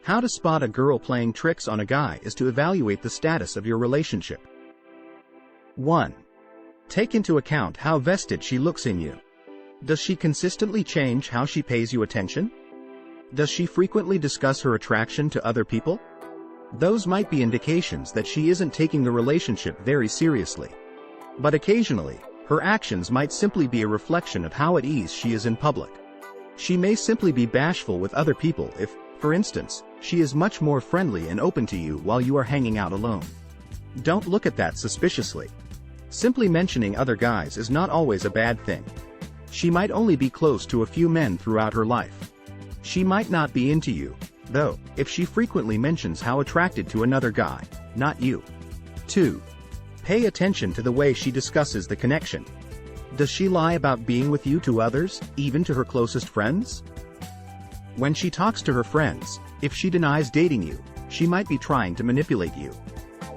How to spot a girl playing tricks on a guy is to evaluate the status of your relationship. 1. Take into account how vested she looks in you. Does she consistently change how she pays you attention? Does she frequently discuss her attraction to other people? Those might be indications that she isn't taking the relationship very seriously. But occasionally, her actions might simply be a reflection of how at ease she is in public. She may simply be bashful with other people if, for instance, she is much more friendly and open to you while you are hanging out alone. Don't look at that suspiciously. Simply mentioning other guys is not always a bad thing. She might only be close to a few men throughout her life. She might not be into you, though, if she frequently mentions how attracted to another guy, not you. 2. Pay attention to the way she discusses the connection. Does she lie about being with you to others, even to her closest friends? When she talks to her friends, if she denies dating you, she might be trying to manipulate you.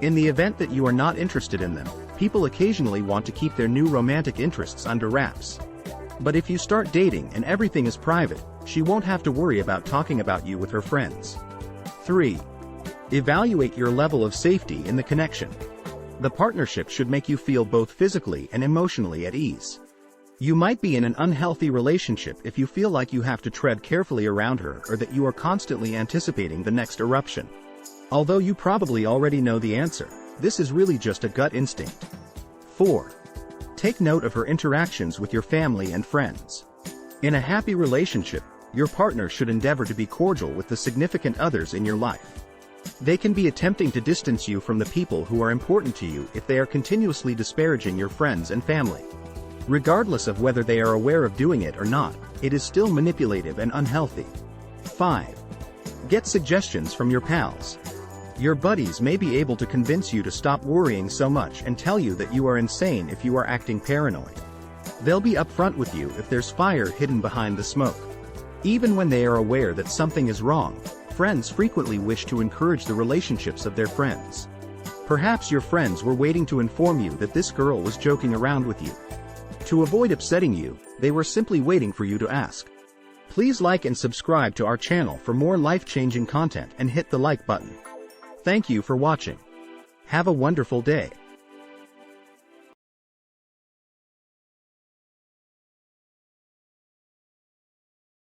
In the event that you are not interested in them, people occasionally want to keep their new romantic interests under wraps. But if you start dating and everything is private, she won't have to worry about talking about you with her friends. 3. Evaluate your level of safety in the connection. The partnership should make you feel both physically and emotionally at ease. You might be in an unhealthy relationship if you feel like you have to tread carefully around her or that you are constantly anticipating the next eruption. Although you probably already know the answer, this is really just a gut instinct. 4. Take note of her interactions with your family and friends. In a happy relationship, your partner should endeavor to be cordial with the significant others in your life. They can be attempting to distance you from the people who are important to you if they are continuously disparaging your friends and family. Regardless of whether they are aware of doing it or not, it is still manipulative and unhealthy. 5. Get suggestions from your pals. Your buddies may be able to convince you to stop worrying so much and tell you that you are insane if you are acting paranoid. They'll be upfront with you if there's fire hidden behind the smoke. Even when they are aware that something is wrong, friends frequently wish to encourage the relationships of their friends. Perhaps your friends were waiting to inform you that this girl was joking around with you. To avoid upsetting you, they were simply waiting for you to ask. Please like and subscribe to our channel for more life-changing content and hit the like button. Thank you for watching. Have a wonderful day.